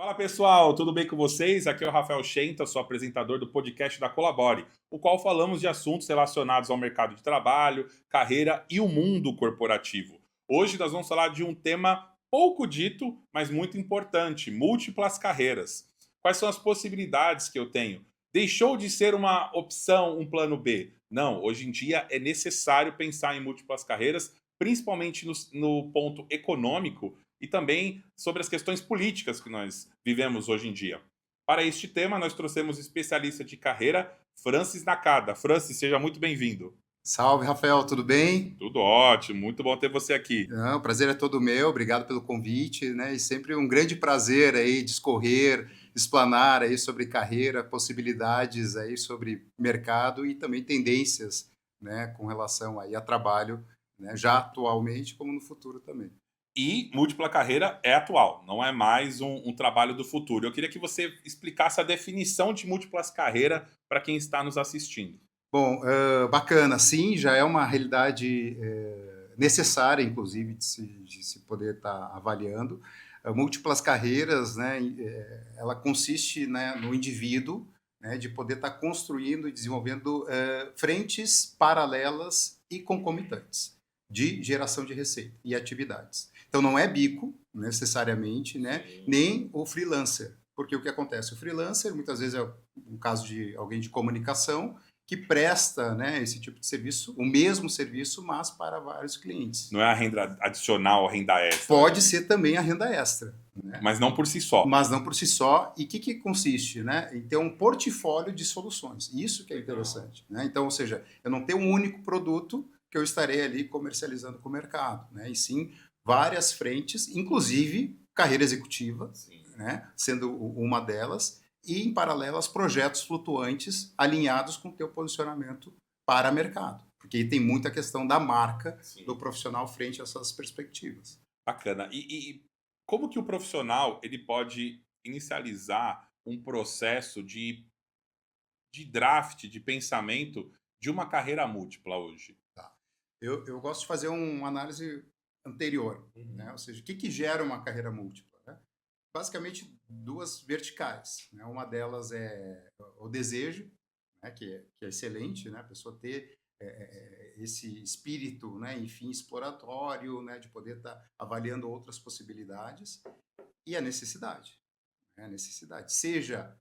Fala pessoal, tudo bem com vocês? Aqui é o Rafael Schenta, sou apresentador do podcast da Colabore, o qual falamos de assuntos relacionados ao mercado de trabalho, carreira e o mundo corporativo. Hoje nós vamos falar de um tema pouco dito, mas muito importante: múltiplas carreiras. Quais são as possibilidades que eu tenho? Deixou de ser uma opção, um plano B? Não, hoje em dia é necessário pensar em múltiplas carreiras, principalmente no ponto econômico e também sobre as questões políticas que nós vivemos hoje em dia. Para este tema, nós trouxemos especialista de carreira, Francis Nakada. Francis, seja muito bem-vindo. Salve, Rafael, tudo bem? Tudo ótimo, muito bom ter você aqui. Não, o prazer é todo meu, obrigado pelo convite, né? E sempre um grande prazer aí discorrer, explanar aí sobre carreira, possibilidades aí sobre mercado e também tendências, né, com relação aí a trabalho, né, já atualmente como no futuro também. E múltipla carreira é atual, não é mais um trabalho do futuro. Eu queria que você explicasse a definição de múltiplas carreiras para quem está nos assistindo. Bom, bacana, sim, já é uma realidade necessária, inclusive, de se poder estar avaliando. Múltiplas carreiras, né, ela consiste, né, no indivíduo, né, de poder estar construindo e desenvolvendo frentes paralelas e concomitantes de geração de receita e atividades. Então, não é bico, necessariamente, né, nem o freelancer, porque o que acontece? O freelancer, muitas vezes, é um caso de alguém de comunicação, que presta, né, esse tipo de serviço, o mesmo serviço, mas para vários clientes. Não é a renda adicional, a renda extra. Pode ser também a renda extra, né? Mas não por si só. Mas não por si só. E o que consiste? Né? Em ter um portfólio de soluções. Isso que é interessante. Né? Então, ou seja, eu não tenho um único produto que eu estarei ali comercializando com o mercado, né? E sim várias frentes, inclusive carreira executiva, né, sendo uma delas, e, em paralelo, os projetos flutuantes alinhados com o teu posicionamento para mercado. Porque aí tem muita questão da marca do profissional frente a essas perspectivas. Bacana. E como que o profissional ele pode inicializar um processo de draft, de pensamento de uma carreira múltipla hoje? Tá. Eu gosto de fazer uma análise anterior, né? Ou seja, o que gera uma carreira múltipla? Né? Basicamente, duas verticais. Né? Uma delas é o desejo, né? que é excelente, né? A pessoa ter esse espírito, né? Enfim, exploratório, né? De poder estar avaliando outras possibilidades, e a necessidade. Né? A necessidade, seja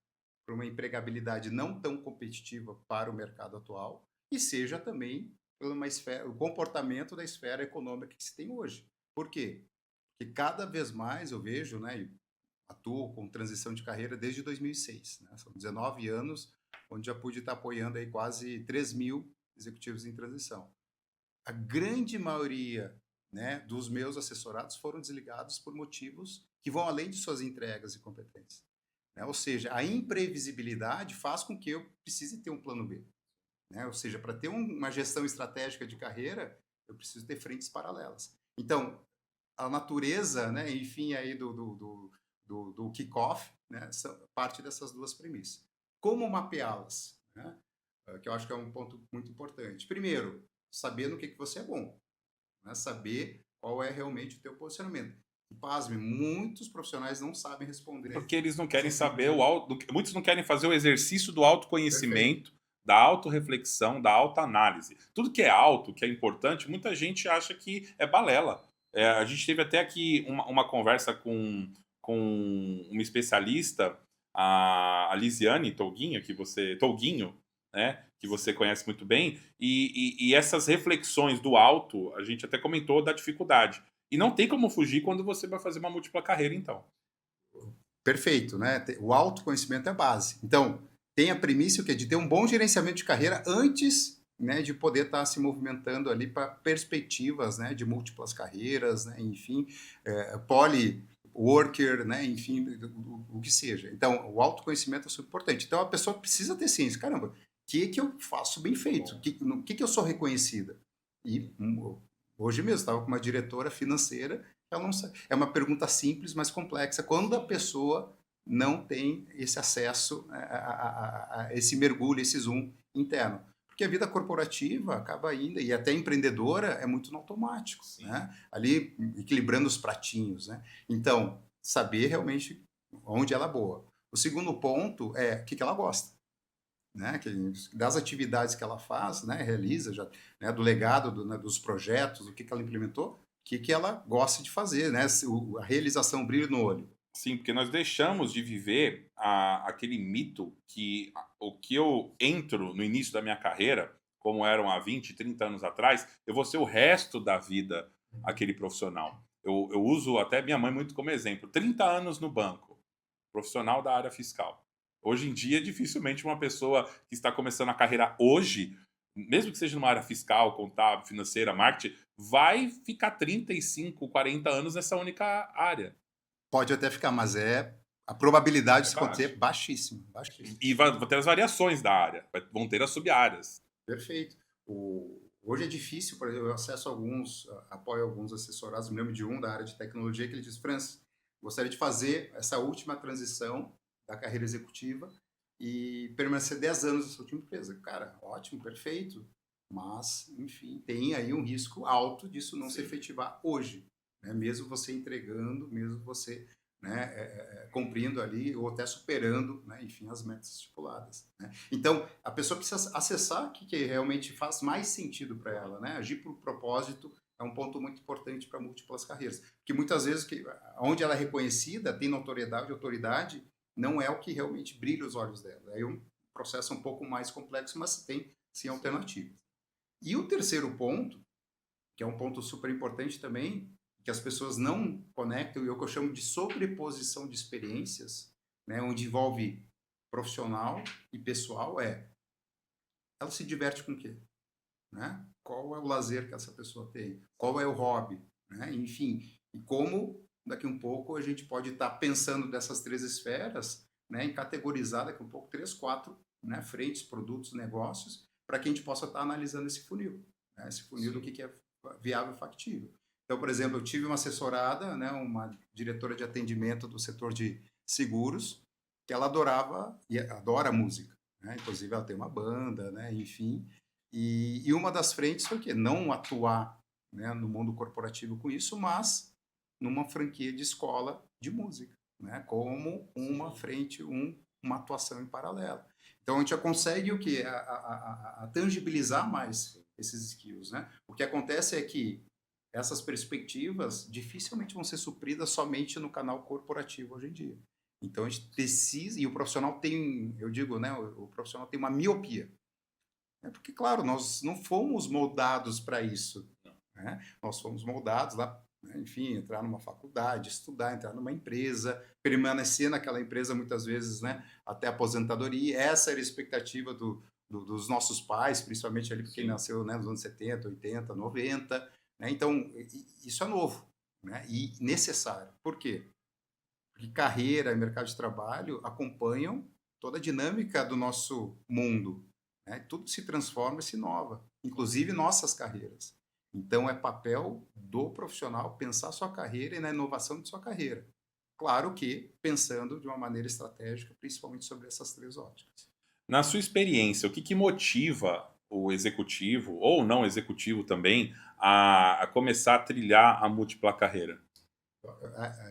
por uma empregabilidade não tão competitiva para o mercado atual, e seja também por uma esfera, o comportamento da esfera econômica que se tem hoje. Por quê? Porque cada vez mais eu vejo, né, e atuo com transição de carreira desde 2006, né, são 19 anos, onde já pude estar apoiando aí quase 3 mil executivos em transição. A grande maioria, né, dos meus assessorados foram desligados por motivos que vão além de suas entregas e competências. Né? Ou seja, a imprevisibilidade faz com que eu precise ter um plano B. Né? Ou seja, para ter uma gestão estratégica de carreira, eu preciso ter frentes paralelas. Então, a natureza, né, enfim, aí do kick-off, né, parte dessas duas premissas. Como mapeá-las? Né? Que eu acho que é um ponto muito importante. Primeiro, saber no que você é bom. Né? Saber qual é realmente o teu posicionamento. E, pasme, muitos profissionais não sabem responder. Porque eles não querem saber muitos não querem fazer o exercício do autoconhecimento, da autorreflexão, da autoanálise. Tudo que é auto, que é importante, muita gente acha que é balela. A gente teve até aqui uma conversa com uma especialista, a Lisiane Tolguinho, né, que você conhece muito bem, e essas reflexões do auto, a gente até comentou da dificuldade. E não tem como fugir quando você vai fazer uma múltipla carreira, então. Perfeito, né? O autoconhecimento é a base. Então, tem a premissa o quê? De ter um bom gerenciamento de carreira antes, né, de poder estar se movimentando ali para perspectivas, né, de múltiplas carreiras, né, enfim, polyworker, né, enfim, o que seja. Então, o autoconhecimento é super importante. Então, a pessoa precisa ter ciência. Caramba, o que eu faço bem feito? O que eu sou reconhecida? E hoje mesmo, estava com uma diretora financeira. Ela não sabe. É uma pergunta simples, mas complexa. Quando a pessoa não tem esse acesso a esse mergulho, esse zoom interno. Porque a vida corporativa acaba indo, e até empreendedora, é muito no automático. Né? Ali, equilibrando os pratinhos. Né? Então, saber realmente onde ela é boa. O segundo ponto é o que ela gosta, né? Das atividades que ela faz, né? Realiza, já, né? Do legado, né? Dos projetos, o que ela implementou, o que ela gosta de fazer, né? A realização, o brilho no olho. Sim, porque nós deixamos de viver aquele mito que o que eu entro no início da minha carreira, como eram há 20, 30 anos atrás, eu vou ser o resto da vida aquele profissional. Eu uso até minha mãe muito como exemplo. 30 anos no banco, profissional da área fiscal. Hoje em dia, dificilmente uma pessoa que está começando a carreira hoje, mesmo que seja numa área fiscal, contábil, financeira, marketing, vai ficar 35, 40 anos nessa única área. Pode até ficar, mas a probabilidade É disso acontecer é baixo. baixíssima, baixíssima. E vai ter as variações da área, vão ter as sub-áreas. Perfeito. Hoje é difícil, por exemplo, eu acesso alguns, apoio alguns assessorados, me lembro de um da área de tecnologia que ele diz, Francis, gostaria de fazer essa última transição da carreira executiva e permanecer 10 anos nessa última empresa. Cara, ótimo, perfeito, mas, enfim, tem aí um risco alto disso não se efetivar hoje, né? Mesmo você entregando, mesmo você, né, cumprindo ali ou até superando, né, enfim, as metas estipuladas, né? Então, a pessoa precisa acessar o que realmente faz mais sentido para ela, né? Agir por propósito é um ponto muito importante para múltiplas carreiras, porque muitas vezes onde ela é reconhecida, tem notoriedade, autoridade, não é o que realmente brilha os olhos dela. É um processo um pouco mais complexo, mas tem sim alternativas. E o terceiro ponto, que é um ponto super importante também, que as pessoas não conectam, e é o que eu chamo de sobreposição de experiências, né, onde envolve profissional e pessoal, ela se diverte com o quê? Né? Qual é o lazer que essa pessoa tem? Qual é o hobby? Né? Enfim, e como daqui um pouco a gente pode estar pensando dessas três esferas, né, em categorizar daqui um pouco 3, 4, né, frentes, produtos, negócios, para que a gente possa estar analisando esse funil, né, esse funil do que é viável e factível. Então, por exemplo, eu tive uma assessorada, né, uma diretora de atendimento do setor de seguros, que ela adorava e adora música, né? Inclusive ela tem uma banda, né, enfim, e uma das frentes foi o quê? Não atuar, né, no mundo corporativo com isso, mas numa franquia de escola de música, né, como uma frente, uma atuação em paralelo. Então a gente já consegue o quê? A tangibilizar mais esses skills, né? O que acontece é que essas perspectivas dificilmente vão ser supridas somente no canal corporativo hoje em dia. Então a gente precisa, e o profissional tem, eu digo, né, o profissional tem uma miopia. Porque, claro, nós não fomos moldados para isso. Né? Nós fomos moldados lá, né, enfim, entrar numa faculdade, estudar, entrar numa empresa, permanecer naquela empresa muitas vezes, né, até a aposentadoria. Essa era a expectativa dos nossos pais, principalmente ali porque nasceu, né, nos anos 70, 80, 90. Né? Então, isso é novo, né, e necessário. Por quê? Porque carreira e mercado de trabalho acompanham toda a dinâmica do nosso mundo. Né? Tudo se transforma e se inova, inclusive nossas carreiras. Então, é papel do profissional pensar sua carreira e na inovação de sua carreira. Claro que pensando de uma maneira estratégica, principalmente sobre essas três óticas. Na sua experiência, o que motiva o executivo, ou não executivo também, a começar a trilhar a múltipla carreira?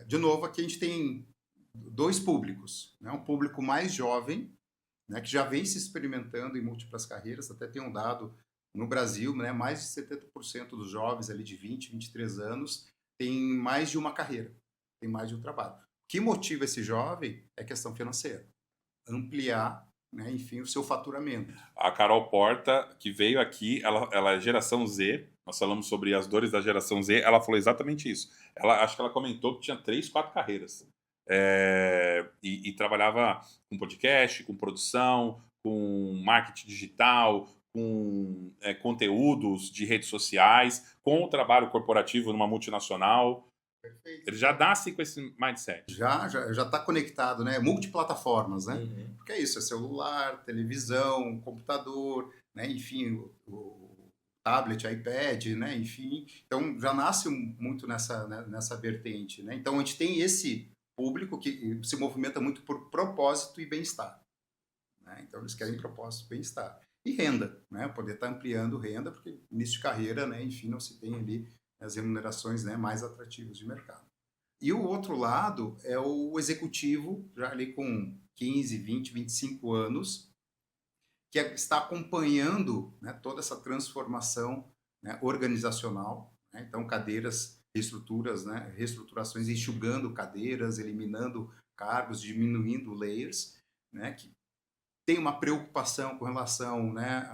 De novo, aqui a gente tem dois públicos. Né? Um público mais jovem, né, que já vem se experimentando em múltiplas carreiras, até tem um dado no Brasil, né, mais de 70% dos jovens ali de 20, 23 anos tem mais de uma carreira, tem mais de um trabalho. O que motiva esse jovem é questão financeira, ampliar, né, enfim, o seu faturamento. A Carol Porta, que veio aqui, ela é geração Z, nós falamos sobre as dores da geração Z, ela falou exatamente isso. Acho que ela comentou que tinha 3, 4 carreiras. E trabalhava com podcast, com produção, com marketing digital, com conteúdos de redes sociais, com o trabalho corporativo numa multinacional. Perfeito. Ele já nasce com esse mindset. Já está conectado, né? Multiplataformas, né? Porque é isso, é celular, televisão, computador, né? Enfim, o tablet, iPad, né? Enfim, então já nasce muito nessa vertente, né? Então a gente tem esse público que se movimenta muito por propósito e bem-estar, né? Então eles querem propósito e bem-estar. E renda, né? Poder estar ampliando renda, porque início de carreira, né? Enfim, não se tem ali as remunerações, né, mais atrativas de mercado. E o outro lado é o executivo, já ali com 15, 20, 25 anos, que está acompanhando, né, toda essa transformação, né, organizacional, né? Então, cadeiras, estruturas, né, reestruturações, enxugando cadeiras, eliminando cargos, diminuindo layers, né, que tem uma preocupação com relação, né,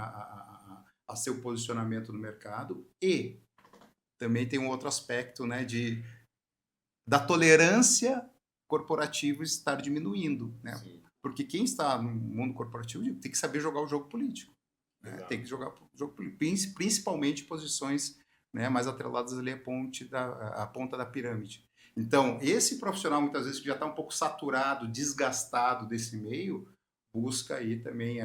a seu posicionamento no mercado, e também tem um outro aspecto, né, da tolerância corporativa estar diminuindo, né? Sim. Porque quem está no mundo corporativo tem que saber jogar o jogo político, né? Tem que jogar o jogo político, principalmente posições, né, mais atreladas ali à ponta da pirâmide. Então, esse profissional, muitas vezes, que já está um pouco saturado, desgastado desse meio, busca aí também,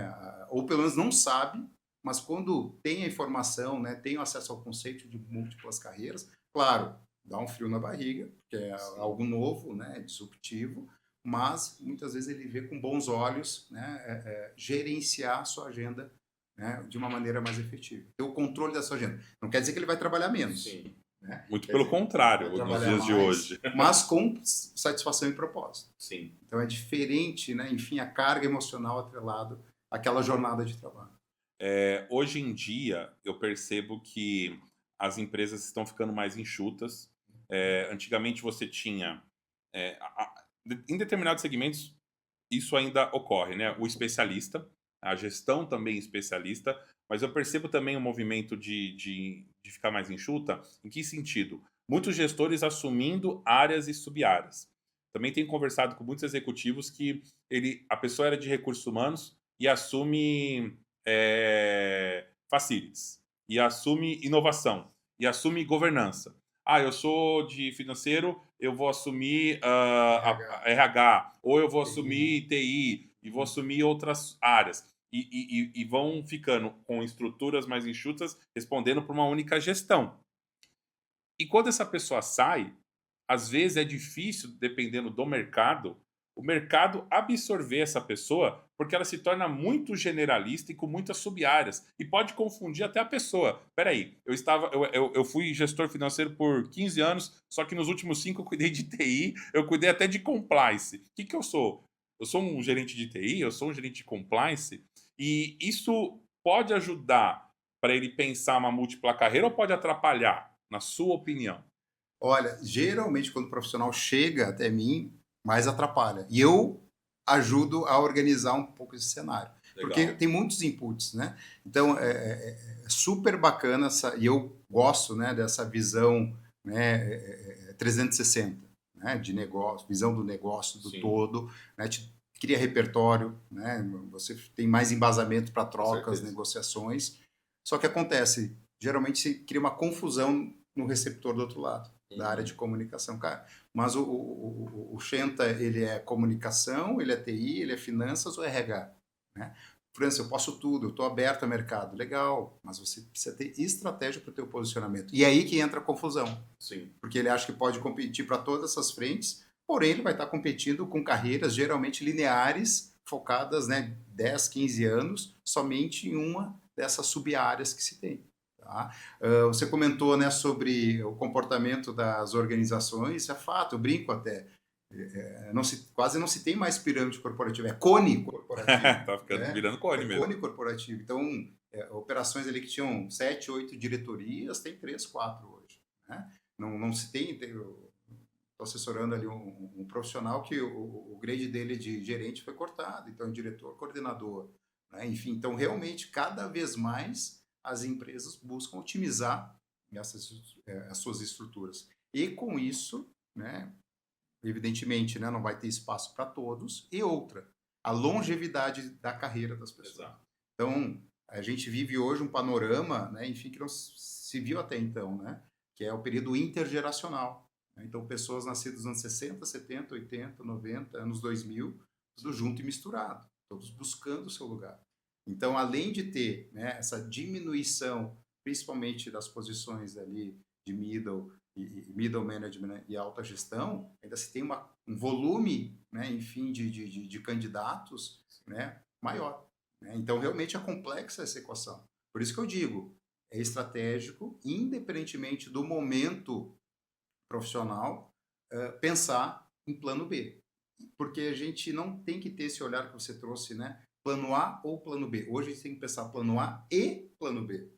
ou pelo menos não sabe, mas quando tem a informação, né, tem o acesso ao conceito de múltiplas carreiras, claro, dá um frio na barriga, porque é algo novo, né, disruptivo, mas muitas vezes ele vê com bons olhos, né, gerenciar a sua agenda, né, de uma maneira mais efetiva. Ter o controle da sua agenda. Não quer dizer que ele vai trabalhar menos. Sim. Né? Muito pelo contrário, nos dias de hoje. Mas com satisfação e propósito. Sim. Então é diferente, né, enfim, a carga emocional atrelada àquela jornada de trabalho. Hoje em dia, eu percebo que as empresas estão ficando mais enxutas. Antigamente você tinha, em determinados segmentos, isso ainda ocorre, né? O especialista, a gestão também especialista, mas eu percebo também um movimento de ficar mais enxuta. Em que sentido? Muitos gestores assumindo áreas e sub-áreas. Também tenho conversado com muitos executivos que a pessoa era de recursos humanos e assume facilities, e assume inovação, e assume governança. Eu sou de financeiro, eu vou assumir RH, ou eu vou assumir TI, e vou assumir outras áreas. E vão ficando com estruturas mais enxutas, respondendo para uma única gestão. E quando essa pessoa sai, às vezes é difícil, dependendo do mercado, o mercado absorver essa pessoa, porque ela se torna muito generalista e com muitas sub-áreas. E pode confundir até a pessoa. Peraí, eu fui gestor financeiro por 15 anos, só que nos últimos 5 eu cuidei de TI, eu cuidei até de compliance. O que eu sou? Eu sou um gerente de TI, eu sou um gerente de compliance, e isso pode ajudar para ele pensar uma múltipla carreira ou pode atrapalhar, na sua opinião? Olha, geralmente quando o profissional chega até mim, mais atrapalha. E eu ajudo a organizar um pouco esse cenário. Legal. Porque tem muitos inputs, né? Então, é super bacana e eu gosto, né, dessa visão, né, 360, né, de negócio, visão do negócio do todo, né, cria repertório, né, você tem mais embasamento para trocas, negociações. Só que acontece, geralmente se cria uma confusão no receptor do outro lado, da área de comunicação, cara. Mas o Shenta, ele é comunicação, ele é TI, ele é finanças ou RH, né? França, eu posso tudo, eu estou aberto ao mercado. Legal, mas você precisa ter estratégia para o teu posicionamento. E aí que entra a confusão. Sim. Porque ele acha que pode competir para todas essas frentes, porém ele vai estar competindo com carreiras geralmente lineares, focadas, né, 10, 15 anos, somente em uma dessas sub-áreas que se tem. Tá? Você comentou, né, sobre o comportamento das organizações, é fato, eu brinco até. Quase não se tem mais pirâmide corporativa, é cone corporativo. Tá ficando virando cone mesmo. Cone corporativo. Então, operações ali que tinham 7, 8 diretorias, tem 3, 4 hoje. Né? Não se tem. Estou assessorando ali um profissional que o grade dele de gerente foi cortado, então diretor, coordenador. Né? Enfim, então realmente cada vez mais as empresas buscam otimizar as suas estruturas. E com isso, né, evidentemente, né, não vai ter espaço para todos. E outra, a longevidade da carreira das pessoas. Exato. Então, a gente vive hoje um panorama, né, enfim, que não se viu até então, né, que é o período intergeracional. Né? Então, pessoas nascidas nos anos 60, 70, 80, 90, anos 2000, tudo junto e misturado, todos buscando o seu lugar. Então, além de ter, né, essa diminuição, principalmente das posições ali de middle management e alta gestão, ainda se tem um volume, né, enfim, de candidatos, né, maior. Né? Então, realmente é complexa essa equação. Por isso que eu digo, é estratégico, independentemente do momento profissional, pensar em plano B. Porque a gente não tem que ter esse olhar que você trouxe, né? Plano A ou plano B. Hoje a gente tem que pensar plano A e plano B.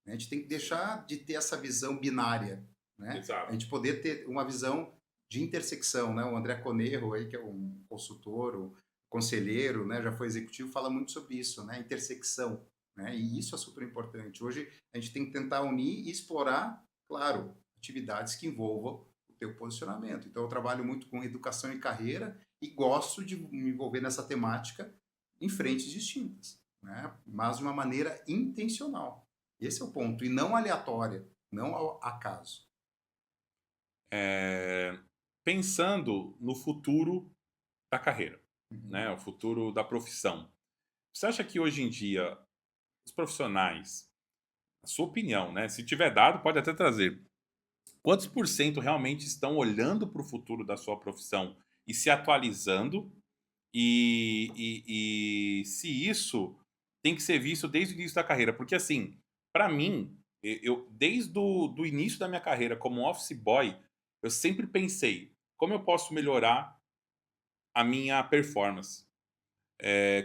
A gente tem que deixar de ter essa visão binária, né? Exato. A gente poder ter uma visão de intersecção, né? O André Conerro, aí, que é um consultor, um conselheiro, né? Já foi executivo, fala muito sobre isso, né? Intersecção, né? E isso é super importante. Hoje a gente tem que tentar unir e explorar, claro, atividades que envolvam o teu posicionamento. Então eu trabalho muito com educação e carreira e gosto de me envolver nessa temática em frentes distintas, né? Mas de uma maneira intencional. Esse é o ponto, e não aleatória, não ao acaso. Pensando no futuro da carreira, né? O futuro da profissão. Você acha que hoje em dia os profissionais, a sua opinião, né? Se tiver dado, pode até trazer. Quantos por cento realmente estão olhando para o futuro da sua profissão e se atualizando? E se isso tem que ser visto desde o início da carreira? Porque, assim, para mim, eu desde o do início da minha carreira como office boy, eu sempre pensei como eu posso melhorar a minha performance.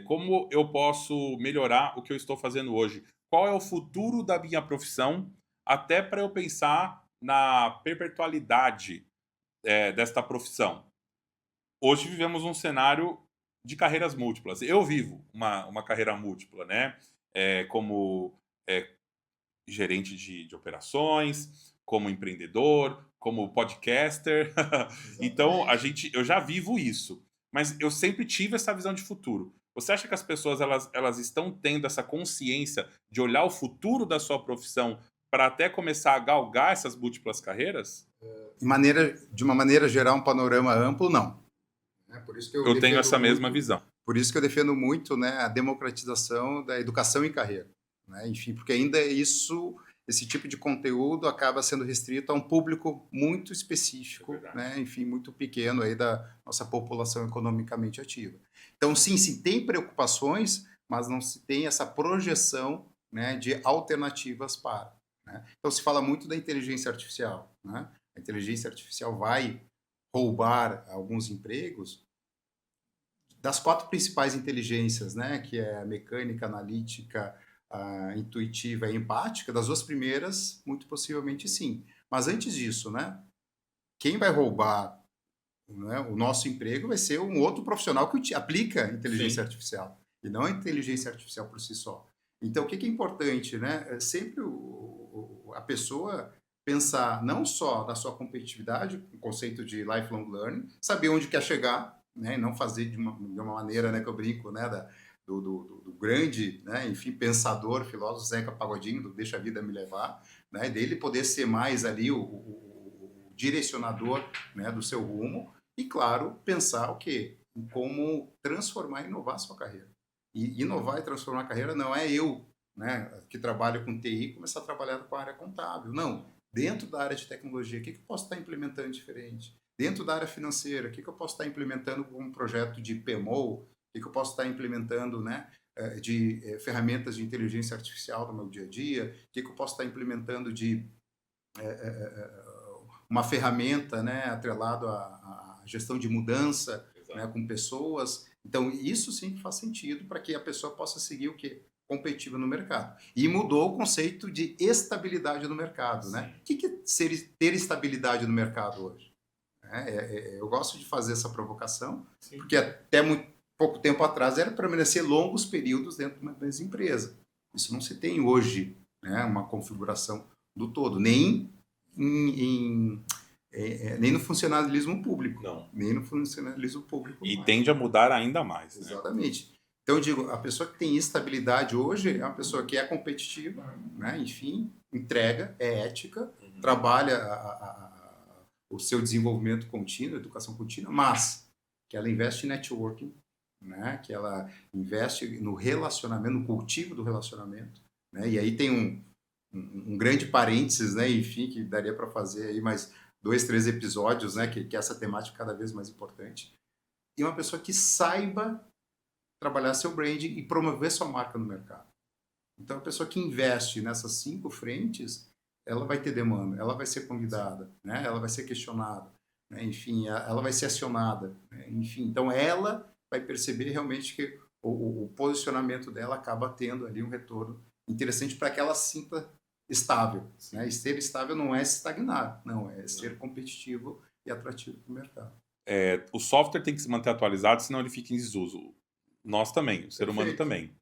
Como eu posso melhorar o que eu estou fazendo hoje? Qual é o futuro da minha profissão? Até para eu pensar na perpetualidade desta profissão. Hoje vivemos um cenário de carreiras múltiplas. Eu vivo uma carreira múltipla, né? Como é, gerente de operações, como empreendedor, como podcaster. Então, eu já vivo isso. Mas eu sempre tive essa visão de futuro. Você acha que as pessoas elas estão tendo essa consciência de olhar o futuro da sua profissão para até começar a galgar essas múltiplas carreiras? De uma maneira geral, um panorama amplo, não. Por isso que Eu tenho essa muito, mesma visão. Por isso que eu defendo muito, né, a democratização da educação em carreira, né? Enfim, porque ainda esse tipo de conteúdo acaba sendo restrito a um público muito específico, né? Enfim, muito pequeno aí da nossa população economicamente ativa. Então, sim, se tem preocupações, mas não se tem essa projeção, né, de alternativas para, né? Então, se fala muito da inteligência artificial, né? A inteligência artificial vai roubar alguns empregos das 4 principais inteligências, né, que é a mecânica, analítica, a intuitiva e a empática. Das 2 primeiras, muito possivelmente sim. Mas antes disso, né, quem vai roubar, né, o nosso emprego vai ser um outro profissional que aplica a inteligência artificial, e não a inteligência artificial por si só. Então, o que é importante, né? É sempre a pessoa pensar não só na sua competitividade, o conceito de lifelong learning, saber onde quer chegar, né? E não fazer de uma maneira, né, que eu brinco, né, do grande, né, enfim, pensador, filósofo Zeca Pagodinho, do Deixa a Vida Me Levar, né? Dele poder ser mais ali o direcionador, né, do seu rumo e, claro, pensar o quê? Em como transformar e inovar a sua carreira. E inovar e transformar a carreira não é eu, né, que trabalho com TI, começar a trabalhar com a área contábil. Não. Dentro da área de tecnologia, o que eu posso estar implementando diferente? Dentro da área financeira, o que eu posso estar implementando com um projeto de PMO? O que eu posso estar implementando, né, de ferramentas de inteligência artificial no meu dia a dia? O que eu posso estar implementando de uma ferramenta, né, atrelado à gestão de mudança, né, com pessoas? Então, isso sim faz sentido para que a pessoa possa seguir o quê? Competitiva no mercado. E mudou o conceito de estabilidade no mercado, né? O que é ter estabilidade no mercado hoje? Eu gosto de fazer essa provocação, sim, porque até muito pouco tempo atrás era permanecer longos períodos dentro de uma mesma empresa. Isso não se tem hoje, né? Uma configuração do todo, nem nem no funcionalismo público. Não. Nem no funcionalismo público. E tende a mudar ainda mais. Exatamente. Né? Então, eu digo, a pessoa que tem estabilidade hoje é uma pessoa que é competitiva, né? Enfim, entrega, é ética, trabalha o seu desenvolvimento contínuo, educação contínua, mas que ela investe em networking, né? Que ela investe no relacionamento, no cultivo do relacionamento, né? E aí tem um grande parênteses, né? Enfim, que daria para fazer aí mais 2, 3 episódios, né? Que essa temática é cada vez mais importante. E uma pessoa que saiba trabalhar seu branding e promover sua marca no mercado. Então, a pessoa que investe nessas 5 frentes, ela vai ter demanda, ela vai ser convidada, né? Ela vai ser questionada, né? Enfim, ela vai ser acionada, né? Enfim, então ela vai perceber realmente que o posicionamento dela acaba tendo ali um retorno interessante para que ela se sinta estável, né? E ser estável não é estagnar, não, é ser competitivo e atrativo para o mercado. O software tem que se manter atualizado, senão ele fica em desuso. Nós também, o ser humano Perfeito. também.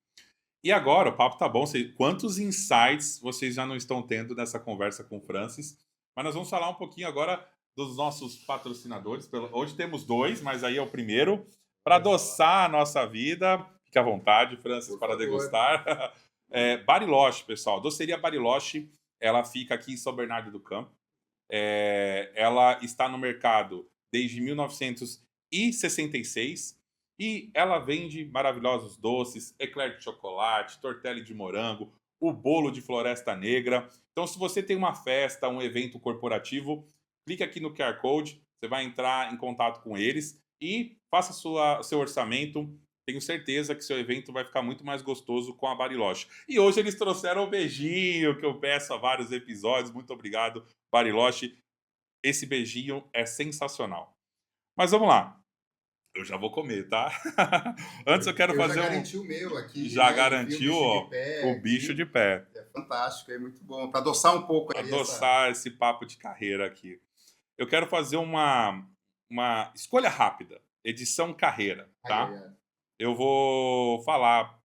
E agora, o papo tá bom. Quantos insights vocês já não estão tendo nessa conversa com o Francis? Mas nós vamos falar um pouquinho agora dos nossos patrocinadores. Hoje temos 2, mas aí é o primeiro. Para adoçar a nossa vida, fique à vontade, Francis, para degustar. Bariloche, pessoal. Doceria Bariloche, ela fica aqui em São Bernardo do Campo. Ela está no mercado desde 1966 e ela vende maravilhosos doces, eclair de chocolate, tortelli de morango, o bolo de floresta negra. Então, se você tem uma festa, um evento corporativo, clique aqui no QR Code, você vai entrar em contato com eles e faça seu orçamento. Tenho certeza que seu evento vai ficar muito mais gostoso com a Bariloche. E hoje eles trouxeram o beijinho que eu peço há vários episódios. Muito obrigado, Bariloche. Esse beijinho é sensacional. Mas vamos lá. Eu já vou comer, tá? Antes eu quero fazer já garanti o meu aqui. Já né? garantiu, ó, o bicho de pé. É fantástico, é muito bom. Para adoçar um pouco aí Adoçar esse papo de carreira aqui. Eu quero fazer uma escolha rápida. Edição carreira, tá? Eu vou falar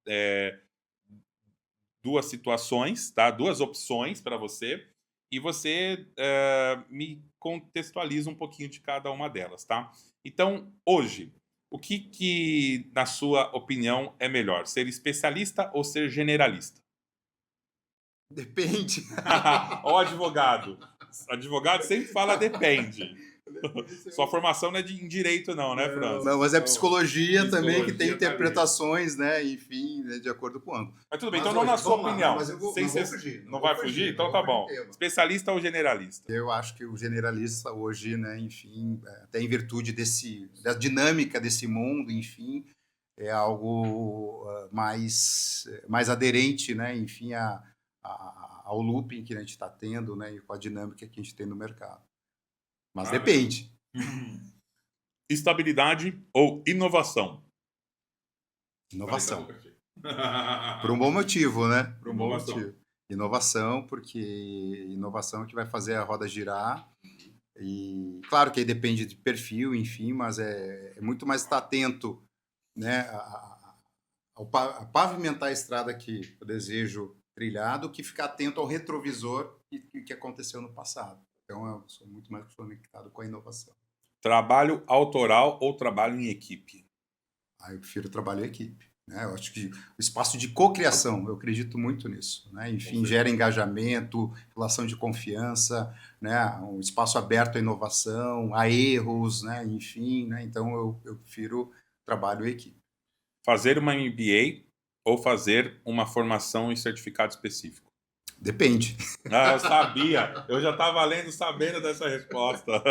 2 situações, tá? 2 opções para você. E você me contextualiza um pouquinho de cada uma delas, tá? Então, hoje, o que, na sua opinião, é melhor? Ser especialista ou ser generalista? Depende. Ó, advogado. Advogado sempre fala depende. Sua formação não é em direito, não, né, Francis? Não, mas é psicologia também, que Psicologia tem tá interpretações, né? Enfim, né, de acordo com o ângulo. Mas tudo bem, Mas então não hoje, na sua vamos lá, opinião. mas eu vou fugir. Não vai fugir? Então tá bom. Especialista ou generalista? Eu acho que o generalista hoje, né, enfim, até em virtude da dinâmica desse mundo, enfim, é algo mais aderente, né, enfim, ao looping que a gente está tendo, né, e com a dinâmica que a gente tem no mercado. Mas depende. Estabilidade ou inovação? Inovação. Por um bom motivo, né? Por um bom Inovação. motivo. Inovação, porque inovação é que vai fazer a roda girar. E claro que aí depende de perfil, enfim, mas é muito mais estar atento, né, a pavimentar a estrada que eu desejo trilhar do que ficar atento ao retrovisor e o que aconteceu no passado. Então eu sou muito mais conectado com a inovação. Trabalho autoral ou trabalho em equipe? Eu prefiro trabalho em equipe. Né? Eu acho que o espaço de cocriação, eu acredito muito nisso. Né? Enfim, gera engajamento, relação de confiança, né? Um espaço aberto à inovação, a erros, né? Enfim. Né? Então, eu prefiro trabalho em equipe. Fazer uma MBA ou fazer uma formação em certificado específico? Depende. Eu sabia. Eu já estava lendo sabendo dessa resposta.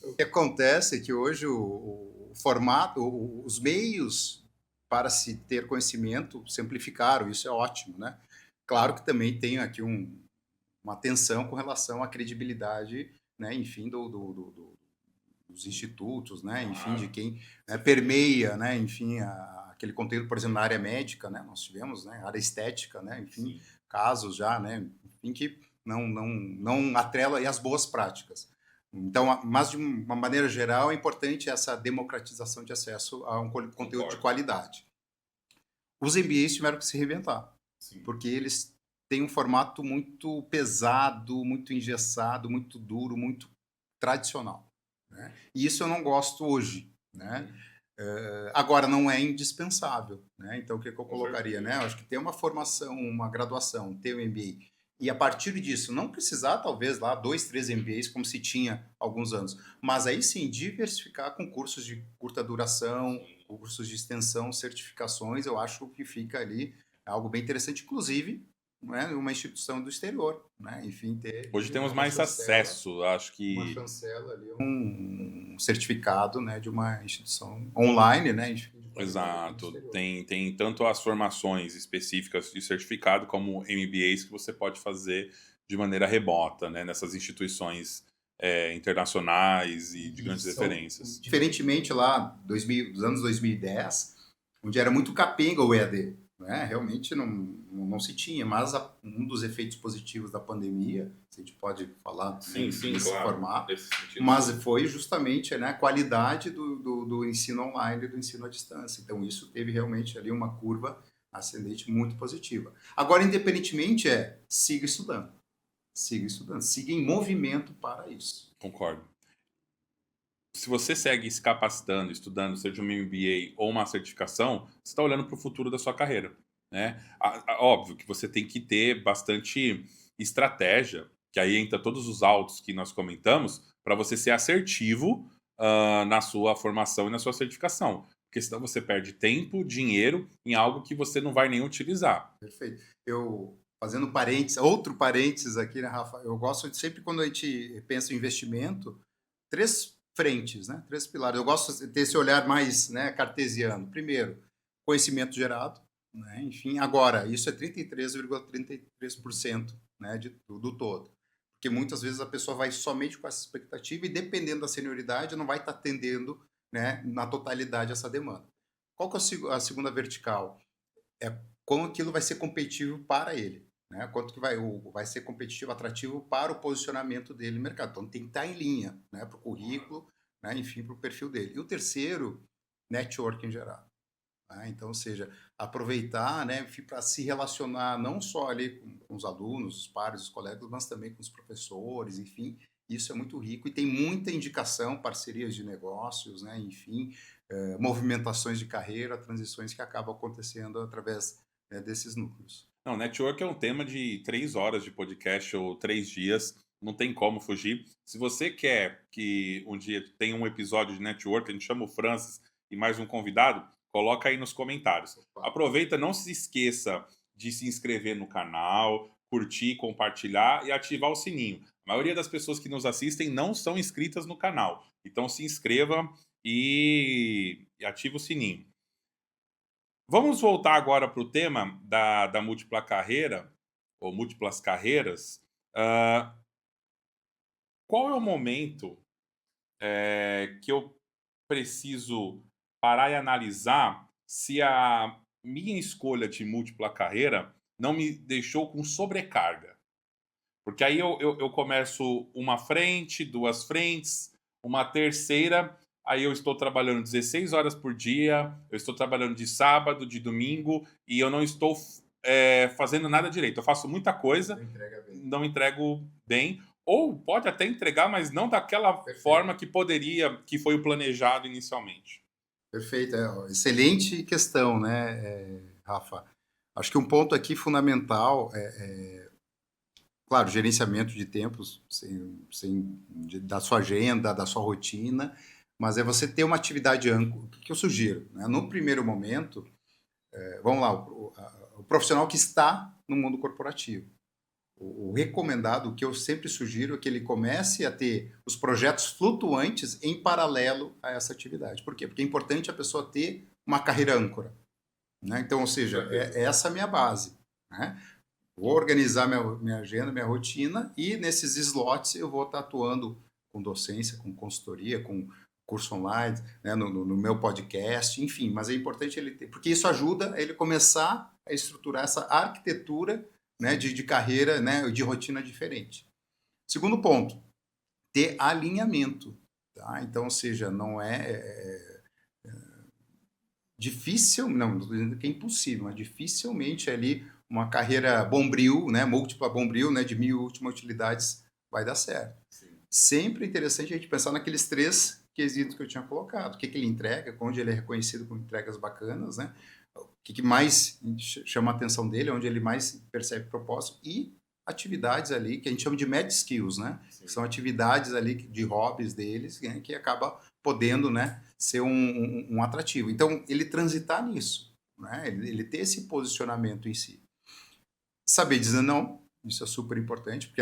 O que acontece é que hoje o formato, os meios para se ter conhecimento simplificaram, isso é ótimo, né? Claro que também tem aqui uma tensão com relação à credibilidade, né? Enfim, dos institutos, né? Enfim, de quem permeia, né? Enfim, aquele conteúdo, por exemplo, na área médica, né? Nós tivemos, né? Área estética, né? Enfim, sim, casos já, né? Enfim, que não atrela aí as boas práticas. Então, mas de uma maneira geral, é importante essa democratização de acesso a um conteúdo de qualidade. Os MBAs tiveram que se reinventar, sim, porque eles têm um formato muito pesado, muito engessado, muito duro, muito tradicional. Né? E isso eu não gosto hoje. Né? Agora, não é indispensável. Né? Então, o que eu colocaria? Né? Eu acho que ter uma formação, uma graduação, ter um MBA, e a partir disso, não precisar, talvez, lá 2, 3 MBAs, como se tinha há alguns anos, mas aí sim, diversificar com cursos de curta duração, cursos de extensão, certificações, eu acho que fica ali algo bem interessante, inclusive, né, uma instituição do exterior. Né? Enfim, hoje temos mais acesso, acho que... Uma chancela ali, um certificado, né, de uma instituição online, né? Exato. Tem tanto as formações específicas de certificado como MBAs que você pode fazer de maneira remota, né, nessas instituições internacionais e de grandes Isso. referências. Diferentemente lá dos anos 2010, onde era muito capenga o EAD, né? Realmente não se tinha, mas um dos efeitos positivos da pandemia, a gente pode falar, né, nesse formato, mas foi justamente, né, a qualidade do ensino online e do ensino à distância. Então isso teve realmente ali uma curva ascendente muito positiva. Agora, independentemente, siga estudando, siga em movimento para isso. Concordo. Se você segue se capacitando, estudando, seja um MBA ou uma certificação, você está olhando para o futuro da sua carreira, né? Óbvio que você tem que ter bastante estratégia, que aí entra todos os autos que nós comentamos, para você ser assertivo na sua formação e na sua certificação. Porque senão você perde tempo, dinheiro em algo que você não vai nem utilizar. Perfeito. Eu, fazendo outro parênteses aqui, né, Rafa? Eu gosto de sempre, quando a gente pensa em investimento, 3 frentes, né? 3 pilares. Eu gosto de ter esse olhar mais, né, cartesiano. Primeiro, conhecimento gerado, né? Enfim, agora, isso é 33,33%, né, do todo. Porque muitas vezes a pessoa vai somente com essa expectativa e, dependendo da senioridade, não vai estar atendendo, né, na totalidade essa demanda. Qual que é a segunda vertical? Como aquilo vai ser competitivo para ele, né? Quanto que vai ser competitivo, atrativo para o posicionamento dele no mercado. Então tem que estar em linha, né, para o currículo, né, enfim, para o perfil dele. E o terceiro, networking geral. Tá? Então, ou seja, aproveitar, né, para se relacionar não só ali com os alunos, os pares, os colegas, mas também com os professores, enfim. Isso é muito rico e tem muita indicação, parcerias de negócios, né, enfim, movimentações de carreira, transições que acabam acontecendo através, né, desses núcleos. Não, network é um tema de 3 horas de podcast ou 3 dias, não tem como fugir. Se você quer que um dia tenha um episódio de network, a gente chama o Francis e mais um convidado, coloca aí nos comentários. Aproveita, não se esqueça de se inscrever no canal, curtir, compartilhar e ativar o sininho. A maioria das pessoas que nos assistem não são inscritas no canal, então se inscreva e ative o sininho. Vamos voltar agora para o tema da múltipla carreira, ou múltiplas carreiras. Ah, qual é o momento que eu preciso parar e analisar se a minha escolha de múltipla carreira não me deixou com sobrecarga? Porque aí eu começo uma frente, 2 frentes, uma terceira, aí eu estou trabalhando 16 horas por dia, eu estou trabalhando de sábado, de domingo, e eu não estou fazendo nada direito. Eu faço muita coisa, não entrego bem, ou pode até entregar, mas não daquela forma que poderia, que foi o planejado inicialmente. Perfeito, excelente questão, né, Rafa? Acho que um ponto aqui fundamental claro, gerenciamento de tempos, da sua agenda, da sua rotina, mas é você ter uma atividade âncora. O que eu sugiro? Né? No primeiro momento, vamos lá, o profissional que está no mundo corporativo. O recomendado, o que eu sempre sugiro é que ele comece a ter os projetos flutuantes em paralelo a essa atividade. Por quê? Porque é importante a pessoa ter uma carreira âncora. Né? Então, ou seja, essa é a minha base. Né? Vou organizar minha agenda, minha rotina, e nesses slots eu vou estar atuando com docência, com consultoria, com curso online, né, no meu podcast, enfim. Mas é importante ele ter, porque isso ajuda ele começar a estruturar essa arquitetura, né, de carreira, né, de rotina diferente. Segundo ponto, ter alinhamento. Tá? Então, ou seja, não difícil, não estou dizendo que é impossível, mas dificilmente ali uma carreira bombril, né, múltipla bombril, né, de 1000 últimas utilidades vai dar certo. Sim. Sempre é interessante a gente pensar naqueles 3 quesitos que eu tinha colocado. O que ele entrega, onde ele é reconhecido com entregas bacanas, né? O que mais chama a atenção dele, onde ele mais percebe propósito, e atividades ali que a gente chama de mad skills, né? Que são atividades ali de hobbies deles, né, que acaba podendo, né, ser um atrativo. Então, ele transitar nisso, né? Ele ter esse posicionamento em si. Saber dizer não, isso é super importante, porque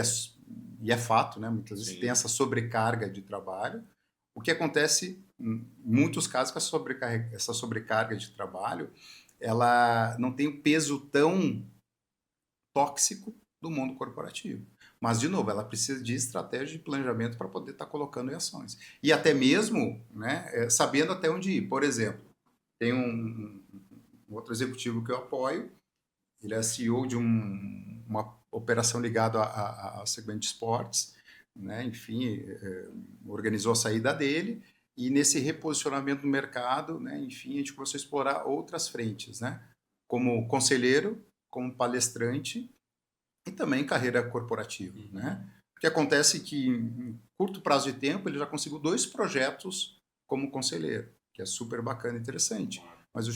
e é fato, né? Muitas vezes tem essa sobrecarga de trabalho. O que acontece, em muitos casos, com essa sobrecarga de trabalho, ela não tem um peso tão tóxico, do mundo corporativo. Mas, de novo, ela precisa de estratégia de planejamento para poder estar colocando em ações. E até mesmo, né, sabendo até onde ir. Por exemplo, tem um outro executivo que eu apoio, ele é CEO de uma operação ligada ao segmento de esportes, né, enfim, organizou a saída dele, e nesse reposicionamento no mercado, né, enfim, a gente começou a explorar outras frentes, né, como conselheiro, como palestrante, e também carreira corporativa, né? Porque acontece que em curto prazo de tempo ele já conseguiu 2 projetos como conselheiro, que é super bacana e interessante. Mas eu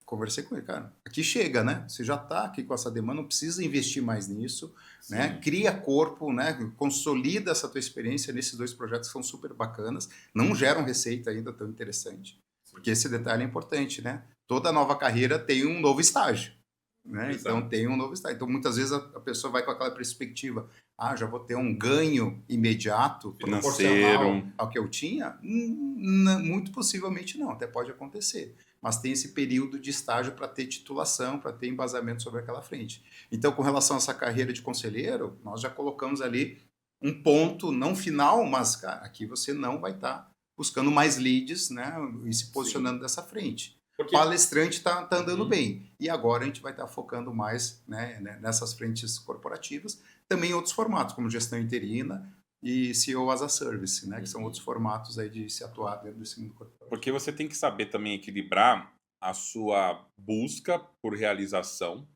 conversei com ele, cara, aqui chega, né? Você já está aqui com essa demanda, não precisa investir mais nisso, né? Cria corpo, né? Consolida essa tua experiência nesses 2 projetos que são super bacanas, não geram receita ainda tão interessante, porque esse detalhe é importante, né? Toda nova carreira tem um novo estágio. Né? Então tem um novo estágio. Então muitas vezes a pessoa vai com aquela perspectiva, já vou ter um ganho imediato proporcional ao que eu tinha. Muito possivelmente não, até pode acontecer. Mas tem esse período de estágio para ter titulação, para ter embasamento sobre aquela frente. Então, com relação a essa carreira de conselheiro, nós já colocamos ali um ponto, não final, mas cara, aqui você não vai estar buscando mais leads, né, e se posicionando dessa frente. Porque palestrante está andando bem. E agora a gente vai estar focando mais, né, nessas frentes corporativas. Também em outros formatos, como gestão interina e CEO as a Service, né, que são outros formatos aí de se atuar dentro desse mundo corporativo. Porque você tem que saber também equilibrar a sua busca por realização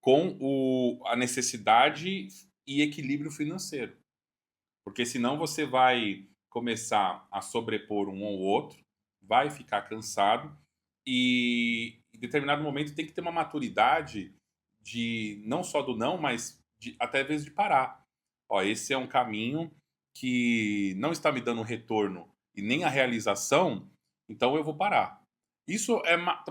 com a necessidade e equilíbrio financeiro. Porque senão você vai começar a sobrepor um ao outro, vai ficar cansado e em determinado momento tem que ter uma maturidade de não só do não, mas até às vezes de parar. Ó, esse é um caminho que não está me dando retorno e nem a realização, então eu vou parar. Isso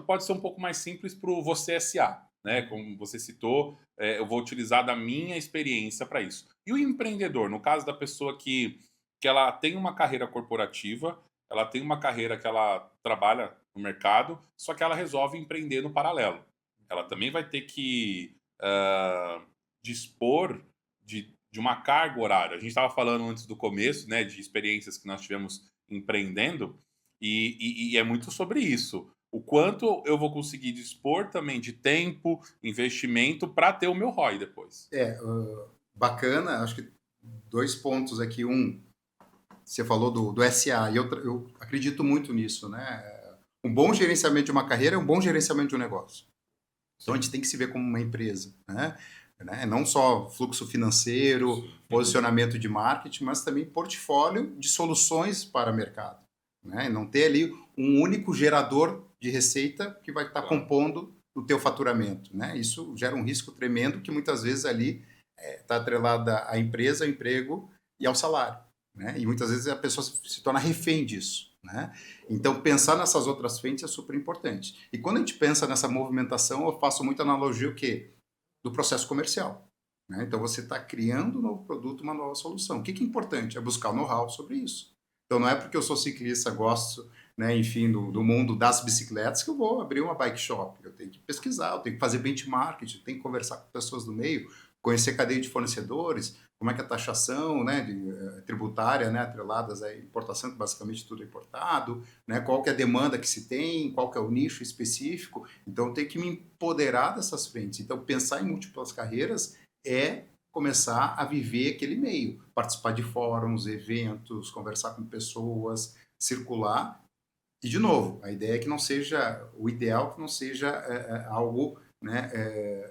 pode ser um pouco mais simples para o você SA, né? Como você citou, eu vou utilizar da minha experiência para isso. E o empreendedor, no caso da pessoa que ela tem uma carreira corporativa, ela tem uma carreira que ela trabalha no mercado, só que ela resolve empreender no paralelo. Ela também vai ter que dispor de uma carga horária. A gente estava falando antes do começo, né, de experiências que nós tivemos empreendendo, e é muito sobre isso. O quanto eu vou conseguir dispor também de tempo, investimento, para ter o meu ROI depois. Bacana, acho que 2 pontos aqui. Você falou do SA, e eu acredito muito nisso, né? Um bom gerenciamento de uma carreira é um bom gerenciamento de um negócio. Então a gente tem que se ver como uma empresa, né? Não só fluxo financeiro, posicionamento de marketing, mas também portfólio de soluções para o mercado. Né? Não ter ali um único gerador de receita que vai estar compondo o teu faturamento. Né? Isso gera um risco tremendo que muitas vezes ali está atrelada à empresa, ao emprego e ao salário. Né? E muitas vezes a pessoa se torna refém disso. Né? Então, pensar nessas outras frentes é super importante. E quando a gente pensa nessa movimentação, eu faço muita analogia o quê? Do processo comercial. Né? Então, você está criando um novo produto, uma nova solução. O que é importante? É buscar know-how sobre isso. Então, não é porque eu sou ciclista, gosto, né, enfim, do mundo das bicicletas que eu vou abrir uma bike shop. Eu tenho que pesquisar, eu tenho que fazer benchmarking, eu tenho que conversar com pessoas do meio, conhecer cadeia de fornecedores, como é que é a taxação, né, tributária, né, atreladas à importação, que basicamente tudo é importado, né, qual que é a demanda que se tem, qual que é o nicho específico. Então, eu tenho que me empoderar dessas frentes. Então, pensar em múltiplas carreiras é começar a viver aquele meio, participar de fóruns, eventos, conversar com pessoas, circular. E, de novo, a ideia é que não seja, o ideal que não seja algo, né,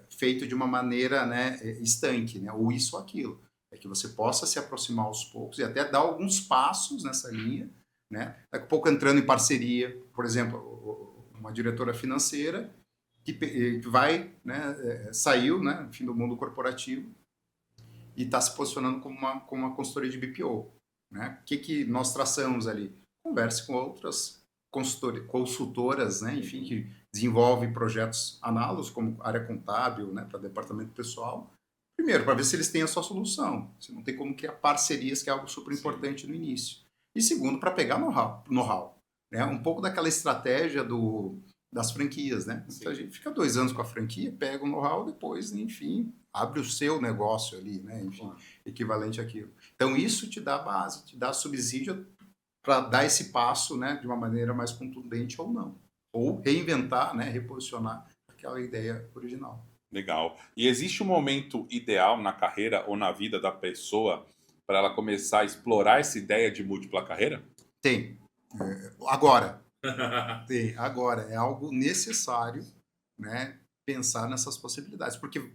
feito de uma maneira, né, estanque, né, ou isso ou aquilo. É que você possa se aproximar aos poucos e até dar alguns passos nessa linha, né? Daqui a pouco entrando em parceria, por exemplo, uma diretora financeira que vai, né, saiu, né, enfim, do mundo corporativo e está se posicionando como uma consultoria de BPO. Né? O que nós traçamos ali? Converse com outras consultoras, né, enfim, que desenvolvem projetos análogos, como área contábil, né, para departamento pessoal. Primeiro, para ver se eles têm a sua solução. Você não tem como criar parcerias, que é algo super importante no início. E segundo, para pegar know-how. Né? Um pouco daquela estratégia das franquias. Né? Então, a gente fica 2 anos com a franquia, pega o know-how, depois, enfim, abre o seu negócio ali, né? Enfim, equivalente àquilo. Então, isso te dá base, te dá subsídio para dar esse passo, né, de uma maneira mais contundente ou não. Ou reinventar, né, reposicionar aquela ideia original. Legal. E existe um momento ideal na carreira ou na vida da pessoa para ela começar a explorar essa ideia de múltipla carreira? Tem. Agora. Tem. Agora. É algo necessário, né, pensar nessas possibilidades. Porque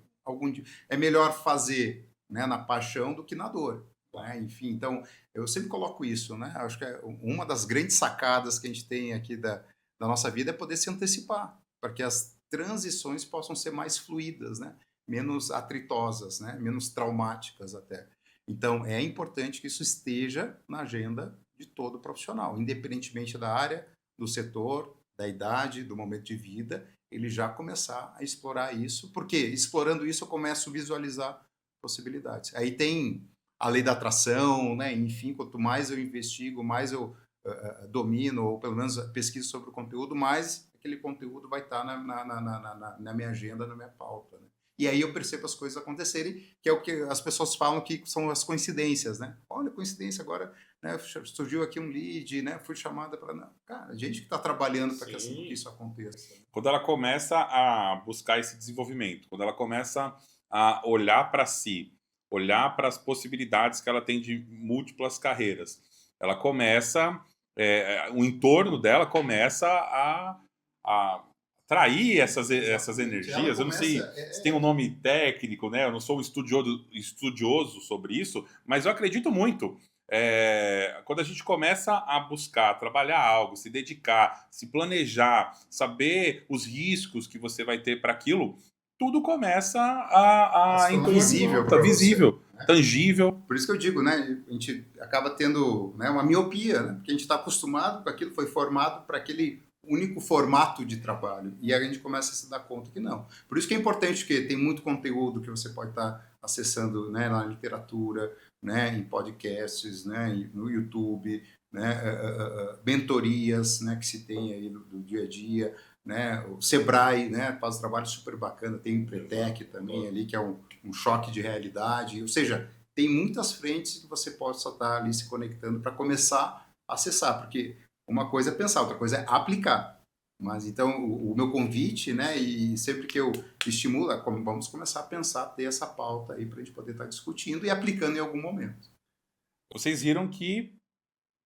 é melhor fazer, né, na paixão do que na dor. Né? Enfim, então, eu sempre coloco isso. Né? Acho que uma das grandes sacadas que a gente tem aqui da nossa vida é poder se antecipar, para que as transições possam ser mais fluídas, né? Menos atritosas, né? Menos traumáticas até. Então, é importante que isso esteja na agenda de todo profissional, independentemente da área, do setor, da idade, do momento de vida, ele já começar a explorar isso, porque explorando isso eu começo a visualizar possibilidades. Aí tem a lei da atração, né? Enfim, quanto mais eu investigo, mais eu domino, ou pelo menos pesquiso sobre o conteúdo, mais aquele conteúdo vai estar na minha agenda, na minha pauta. Né? E aí eu percebo as coisas acontecerem, que é o que as pessoas falam que são as coincidências, né? Olha, coincidência, agora, né, surgiu aqui um lead, né? Fui chamada para... Cara, a gente que está trabalhando para que isso aconteça. Quando ela começa a buscar esse desenvolvimento, quando ela começa a olhar para si, olhar para as possibilidades que ela tem de múltiplas carreiras, ela começa... o entorno dela começa a atrair essas energias. Eu não sei se tem um nome técnico, né? Eu não sou um estudioso sobre isso, mas eu acredito muito. Quando a gente começa a buscar, trabalhar algo, se dedicar, se planejar, saber os riscos que você vai ter para aquilo, tudo começa a visível, tangível. Por isso que eu digo, né? A gente acaba tendo, né, uma miopia, né? Porque a gente está acostumado com aquilo, foi formado para aquele único formato de trabalho. E a gente começa a se dar conta que não. Por isso que é importante que tem muito conteúdo que você pode estar acessando, né, na literatura, né, em podcasts, né, no YouTube, né, mentorias, né, que se tem aí do dia a dia, né, o Sebrae, né, faz um trabalho super bacana, tem o Empretec também ali, que é um choque de realidade, ou seja, tem muitas frentes que você possa estar ali se conectando para começar a acessar, porque uma coisa é pensar, outra coisa é aplicar. Mas então o meu convite, né, e sempre que eu estimulo, vamos começar a pensar, ter essa pauta aí para a gente poder estar discutindo e aplicando em algum momento. Vocês viram que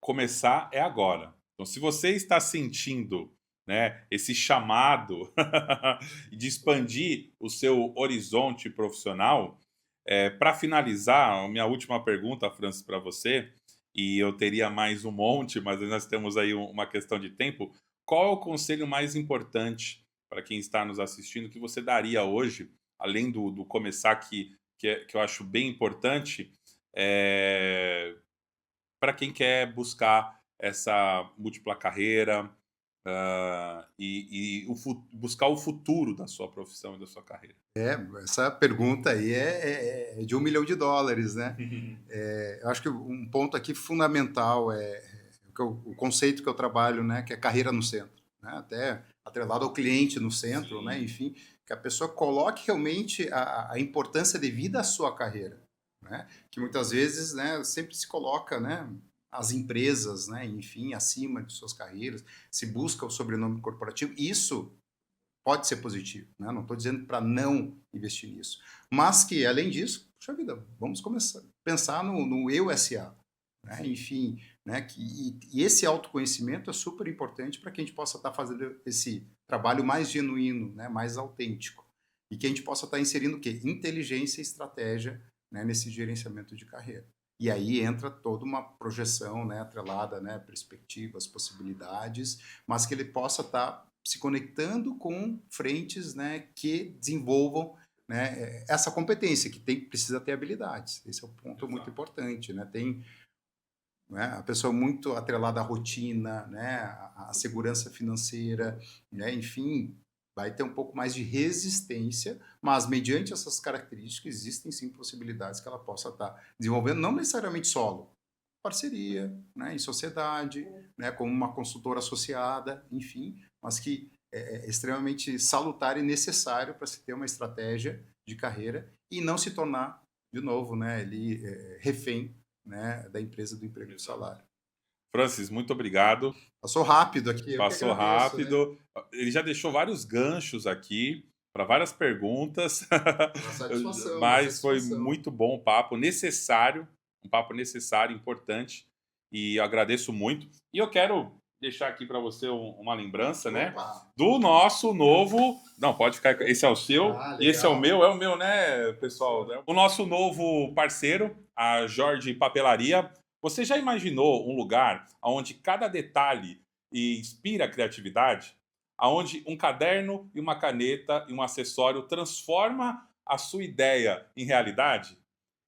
começar é agora. Então, se você está sentindo, né, esse chamado de expandir o seu horizonte profissional, para finalizar, a minha última pergunta, Francis, para você, e eu teria mais um monte, mas nós temos aí uma questão de tempo. Qual é o conselho mais importante para quem está nos assistindo que você daria hoje, além do começar, que eu acho bem importante, para quem quer buscar essa múltipla carreira e buscar o futuro da sua profissão e da sua carreira? Essa pergunta aí é de $1 milhão, né? Eu acho que um ponto aqui fundamental é o conceito que eu trabalho, né? Que é carreira no centro, né? Até atrelado ao cliente no centro, né? Enfim, que a pessoa coloque realmente a importância devida à sua carreira, né? Que muitas vezes, né, sempre se coloca, né, as empresas, né, enfim, acima de suas carreiras, se busca o sobrenome corporativo. Isso pode ser positivo, né? Não estou dizendo para não investir nisso, mas que, além disso, puxa vida, vamos começar a pensar no eu SA, né? Enfim, né? E esse autoconhecimento é super importante para que a gente possa estar fazendo esse trabalho mais genuíno, né? Mais autêntico, e que a gente possa estar inserindo o quê? Inteligência e estratégia, né? Nesse gerenciamento de carreira. E aí entra toda uma projeção, né, atrelada, né, perspectivas, possibilidades, mas que ele possa estar se conectando com frentes, né, que desenvolvam, né, essa competência, que precisa ter habilidades. Esse é um ponto muito importante. Né? Tem, né, a pessoa muito atrelada à rotina, né, à segurança financeira, né, enfim, vai ter um pouco mais de resistência, mas mediante essas características existem sim possibilidades que ela possa estar desenvolvendo, não necessariamente solo, parceria, né, em sociedade, né, como uma consultora associada, enfim, mas que é extremamente salutar e necessário para se ter uma estratégia de carreira e não se tornar, de novo, né, ele refém, né, da empresa do emprego do salário. Francis, muito obrigado. Passou rápido aqui, eu que Passou agradeço, né? rápido. Ele já deixou vários ganchos aqui para várias perguntas, Uma satisfação, uma mas foi satisfação. muito bom o papo, necessário, um papo necessário, importante, e eu agradeço muito. E eu quero deixar aqui para você uma lembrança, né? Opa. Do nosso novo. Não, pode ficar. Esse é o seu e esse é Legal. o meu, né, pessoal? O nosso novo parceiro, a Jorge Papelaria. Você já imaginou um lugar onde cada detalhe inspira a criatividade? Onde um caderno e uma caneta e um acessório transforma a sua ideia em realidade?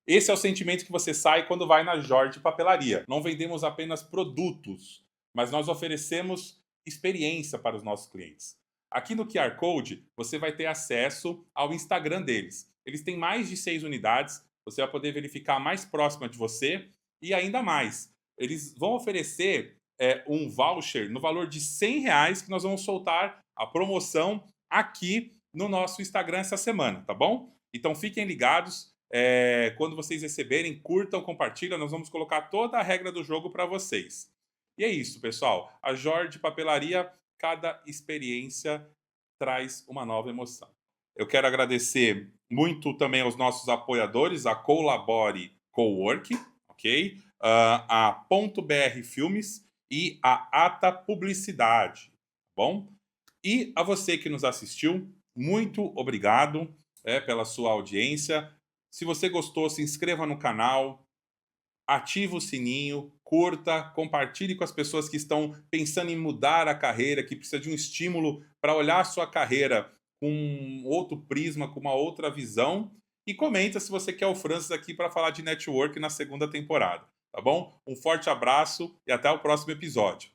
Esse é o sentimento que você sai quando vai na Jorge Papelaria. Não vendemos apenas produtos, mas nós oferecemos experiência para os nossos clientes. Aqui no QR Code, você vai ter acesso ao Instagram deles. Eles têm mais de 6 unidades, você vai poder verificar a mais próxima de você e ainda mais. Eles vão oferecer um voucher no valor de R$ 100 que nós vamos soltar a promoção aqui no nosso Instagram essa semana, tá bom? Então fiquem ligados. Quando vocês receberem, curtam, compartilham. Nós vamos colocar toda a regra do jogo para vocês. E é isso, pessoal. A Jorge Papelaria, cada experiência traz uma nova emoção. Eu quero agradecer muito também aos nossos apoiadores, a Colabore Cowork, ok? A Ponto BR Filmes e a Ata Publicidade, tá bom? E a você que nos assistiu, muito obrigado pela sua audiência. Se você gostou, se inscreva no canal, ativa o sininho, curta, compartilhe com as pessoas que estão pensando em mudar a carreira, que precisa de um estímulo para olhar a sua carreira com um outro prisma, com uma outra visão. E comenta se você quer o Francis aqui para falar de network na segunda temporada, tá bom? Um forte abraço e até o próximo episódio.